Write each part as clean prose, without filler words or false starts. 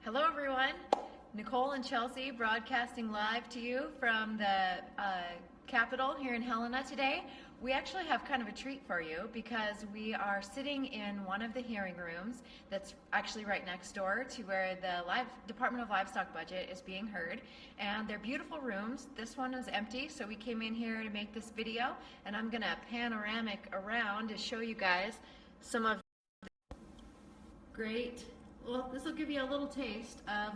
Hello everyone, Nicole and Chelcie broadcasting live to you from the Capitol here in Helena today. We actually have kind of a treat for you because we are sitting in one of the hearing rooms that's actually right next door to where the Department of Livestock budget is being heard. And they're beautiful rooms. This one is empty, so we came in here to make this video, and I'm gonna panoramic around to show you guys some of great. Well, this will give you a little taste of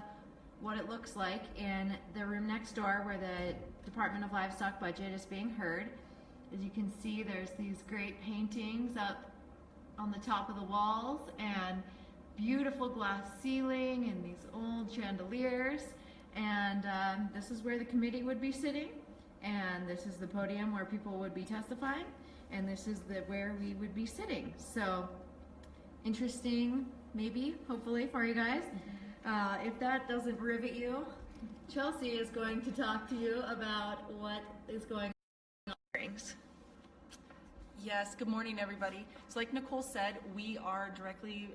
what it looks like in the room next door where the Department of Livestock budget is being heard. As you can see, there's these great paintings up on the top of the walls and beautiful glass ceiling and these old chandeliers. And this is where the committee would be sitting. And this is the podium where people would be testifying. And this is where we would be sitting. So interesting, maybe, hopefully, for you guys. If that doesn't rivet you, Chelcie is going to talk to you about what is going on. Yes, good morning, everybody. So like Nicole said, we are directly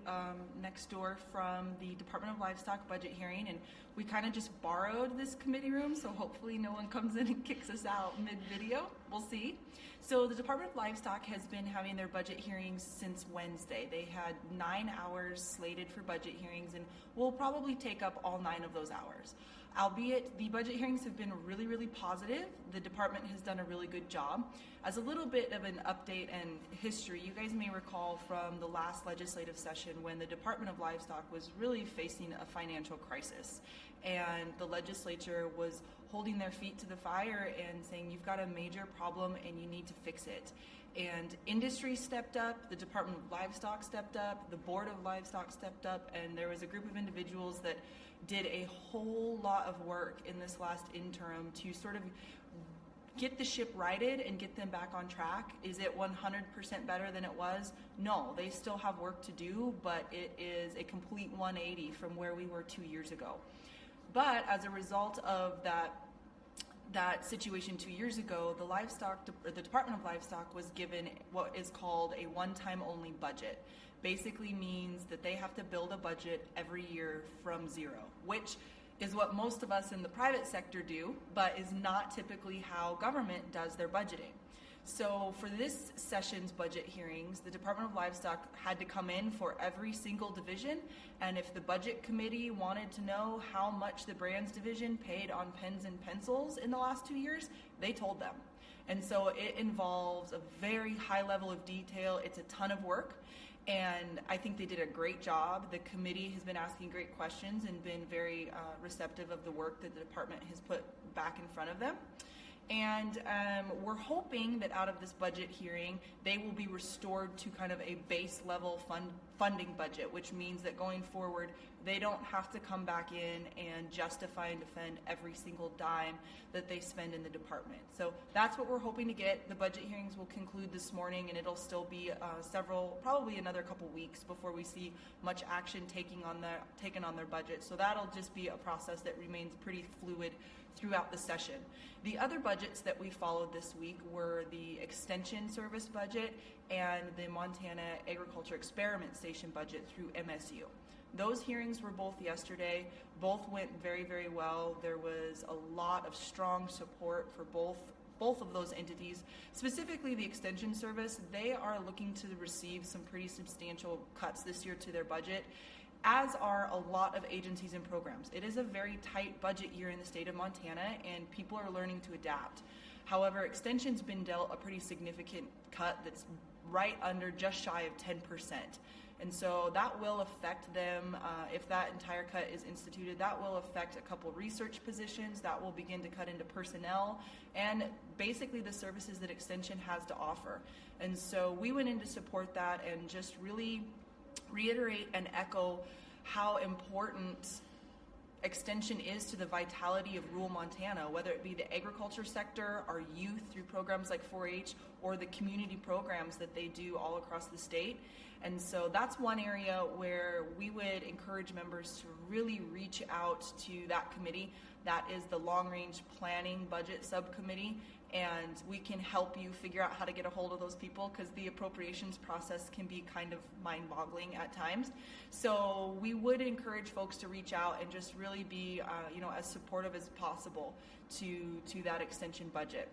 next door from the Department of Livestock budget hearing, and we kind of just borrowed this committee room, so hopefully no one comes in and kicks us out mid-video. We'll see. So the Department of Livestock has been having their budget hearings since Wednesday. They had 9 hours slated for budget hearings, and we'll probably take up all 9 of those hours. Albeit the budget hearings have been really, really positive. The department has done a really good job. As a little bit of an update and history, you guys may recall from the last legislative session when the Department of Livestock was really facing a financial crisis. And the legislature was holding their feet to the fire and saying, you've got a major problem and you need to fix it. And industry stepped up, the Department of Livestock stepped up, the Board of Livestock stepped up, and there was a group of individuals that did a whole lot of work in this last interim to sort of get the ship righted and get them back on track. Is it 100% better than it was? No, they still have work to do, but it is a complete 180 from where we were 2 years ago. But as a result of that situation 2 years ago, the Department of Livestock was given what is called a one-time only budget. Basically means that they have to build a budget every year from zero, which is what most of us in the private sector do, but is not typically how government does their budgeting. So for this session's budget hearings, the Department of Livestock had to come in for every single division, and if the budget committee wanted to know how much the brands division paid on pens and pencils in the last 2 years, they told them. And so it involves a very high level of detail. It's a ton of work. And I think they did a great job. The committee has been asking great questions and been very receptive of the work that the department has put back in front of them. And we're hoping that out of this budget hearing, they will be restored to kind of a base level funding budget, which means that going forward, they don't have to come back in and justify and defend every single dime that they spend in the department. So that's what we're hoping to get. The budget hearings will conclude this morning, and it'll still be probably another couple weeks before we see much action taken on their budget. So that'll just be a process that remains pretty fluid throughout the session. The other budgets that we followed this week were the Extension Service budget and the Montana Agriculture Experiment Station budget through MSU. Those hearings were both yesterday. Both went very, very well. There was a lot of strong support for both of those entities. Specifically the Extension Service, they are looking to receive some pretty substantial cuts this year to their budget, as are a lot of agencies and programs. It is a very tight budget year in the state of Montana, and people are learning to adapt. However, Extension's been dealt a pretty significant cut that's right under just shy of 10%. And so that will affect them, if that entire cut is instituted, that will affect a couple research positions, that will begin to cut into personnel, and basically the services that Extension has to offer. And so we went in to support that and just really reiterate and echo how important Extension is to the vitality of rural Montana, whether it be the agriculture sector, our youth through programs like 4-H, or the community programs that they do all across the state. And so that's one area where we would encourage members to really reach out to that committee. That is the Long Range Planning Budget Subcommittee. and we can help you figure out how to get a hold of those people, because the appropriations process can be kind of mind-boggling at times. So we would encourage folks to reach out and just really be as supportive as possible to that extension budget.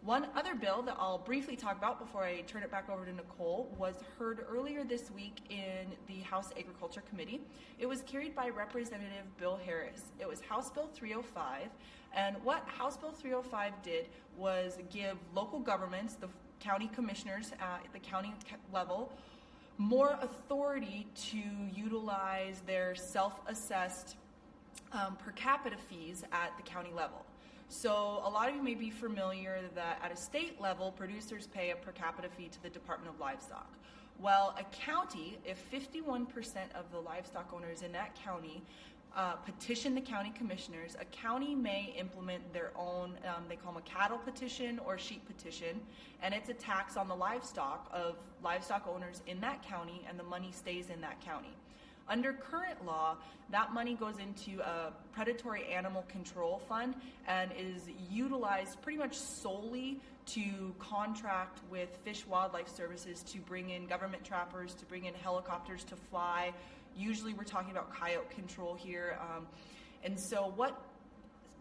One other bill that I'll briefly talk about before I turn it back over to Nicole was heard earlier this week in the House Agriculture Committee. It was carried by Representative Bill Harris. It was House Bill 305, and what House Bill 305 did was give local governments, the county commissioners at the county level, more authority to utilize their self-assessed per capita fees at the county level. So a lot of you may be familiar that at a state level, producers pay a per capita fee to the Department of Livestock. Well, a county, if 51% of the livestock owners in that county petition the county commissioners, a county may implement their own, they call them a cattle petition or sheep petition, and it's a tax on the livestock of livestock owners in that county, and the money stays in that county. Under current law, that money goes into a predatory animal control fund and is utilized pretty much solely to contract with Fish Wildlife Services to bring in government trappers, to bring in helicopters to fly. Usually we're talking about coyote control here. And so what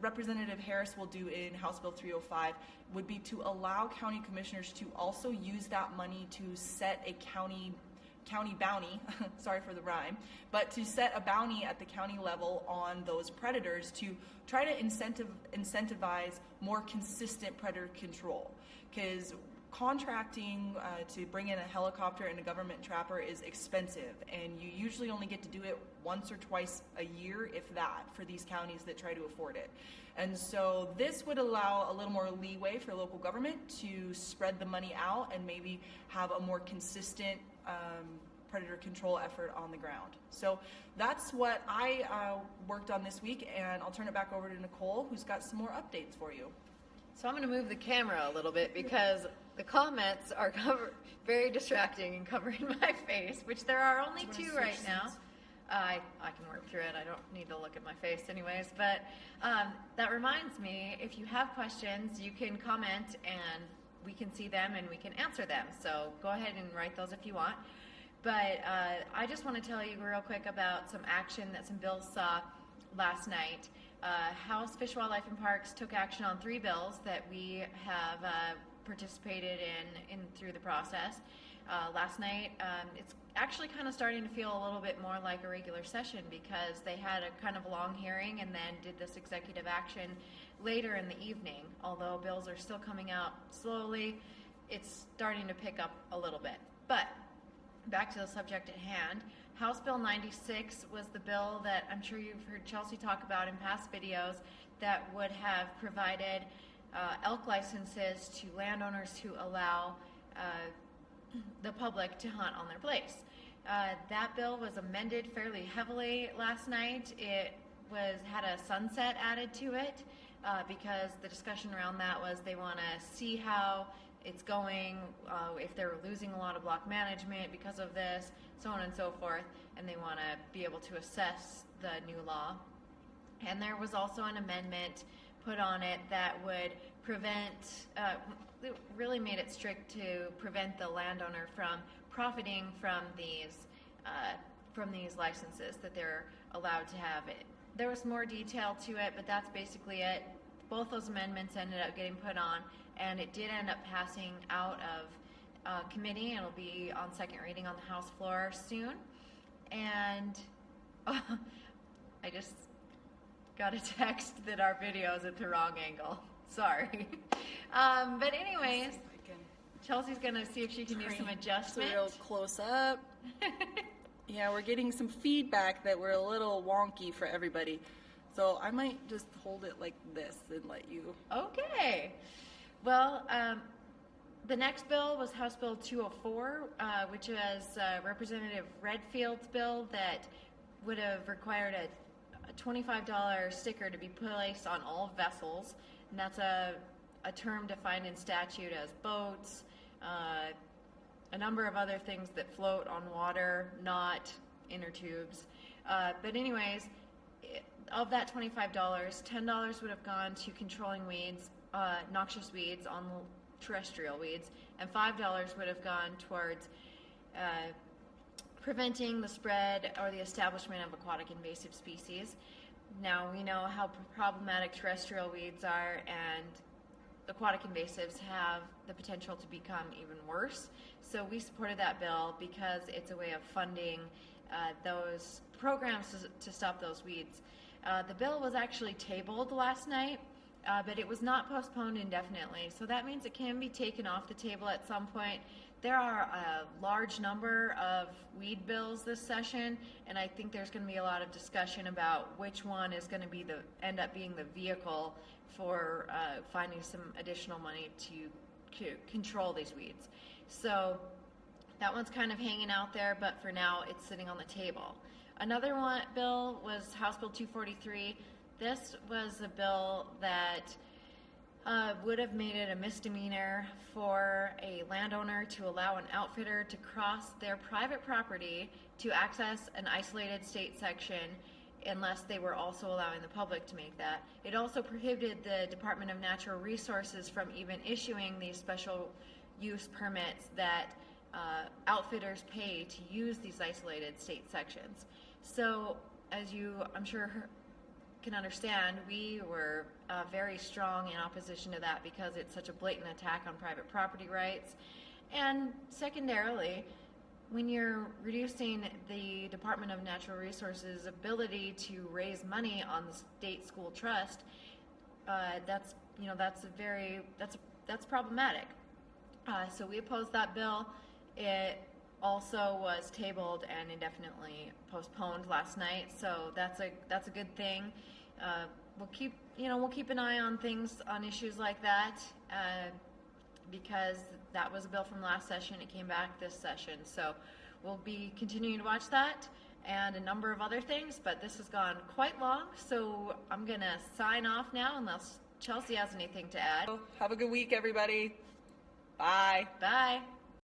Representative Harris will do in House Bill 305 would be to allow county commissioners to also use that money to set a county bounty, sorry for the rhyme, but to set a bounty at the county level on those predators to try to incentivize more consistent predator control. Because contracting to bring in a helicopter and a government trapper is expensive, and you usually only get to do it once or twice a year, if that, for these counties that try to afford it. And so this would allow a little more leeway for local government to spread the money out and maybe have a more consistent predator control effort on the ground. So that's what I worked on this week, and I'll turn it back over to Nicole, who's got some more updates for you. So I'm going to move the camera a little bit because the comments are very distracting and covering my face, which there are only two right now. I can work through it. I don't need to look at my face anyways. But that reminds me, if you have questions, you can comment and we can see them and we can answer them. So go ahead and write those if you want. But I just want to tell you real quick about some action that some bills saw last night. House Fish, Wildlife, and Parks took action on 3 bills that we have participated in through the process. Last night, it's actually kind of starting to feel a little bit more like a regular session because they had a kind of long hearing and then did this executive action later in the evening. Although bills are still coming out slowly, it's starting to pick up a little bit. But back to the subject at hand, House Bill 96 was the bill that I'm sure you've heard Chelcie talk about in past videos that would have provided elk licenses to landowners to allow the public to hunt on their place. That bill was amended fairly heavily last night. It had a sunset added to it because the discussion around that was they want to see how it's going, if they're losing a lot of block management because of this, so on and so forth, and they want to be able to assess the new law. And there was also an amendment put on it that would prevent, really made it strict to prevent the landowner from profiting from these licenses that they're allowed to have. There was more detail to it, but that's basically it. Both those amendments ended up getting put on, and it did end up passing out of committee, and it'll be on second reading on the House floor soon. And I just got a text that our video is at the wrong angle. Sorry. But anyways, Chelsea's going to see if she can do some adjustment. So real close up. Yeah, we're getting some feedback that we're a little wonky for everybody. So I might just hold it like this and let you. Okay. Well, the next bill was House Bill 204, which was Representative Redfield's bill that would have required a $25 sticker to be placed on all vessels. And that's a term defined in statute as boats, a number of other things that float on water, not inner tubes. But anyways, of that $25, $10 would have gone to controlling weeds noxious weeds, on terrestrial weeds, and $5 would have gone towards preventing the spread or the establishment of aquatic invasive species. Now we know how problematic terrestrial weeds are, and aquatic invasives have the potential to become even worse. So we supported that bill because it's a way of funding those programs to stop those weeds. The bill was actually tabled last night, but it was not postponed indefinitely. So that means it can be taken off the table at some point. There are a large number of weed bills this session, and I think there's going to be a lot of discussion about which one is going to be end up being the vehicle for finding some additional money to control these weeds. So that one's kind of hanging out there, but for now it's sitting on the table. Another bill was House Bill 243. This was a bill that would have made it a misdemeanor for a landowner to allow an outfitter to cross their private property to access an isolated state section unless they were also allowing the public to make that. It also prohibited the Department of Natural Resources from even issuing these special use permits that outfitters pay to use these isolated state sections. So, as you, I'm sure, can understand, we were very strong in opposition to that because it's such a blatant attack on private property rights. And secondarily, when you're reducing the Department of Natural Resources' ability to raise money on the state school trust, that's problematic. So we opposed that bill. It also was tabled and indefinitely postponed last night. So that's a good thing. We'll keep an eye on things, on issues like that, because that was a bill from last session. It came back this session. So we'll be continuing to watch that and a number of other things, but this has gone quite long. So I'm going to sign off now unless Chelcie has anything to add. Have a good week, everybody. Bye. Bye.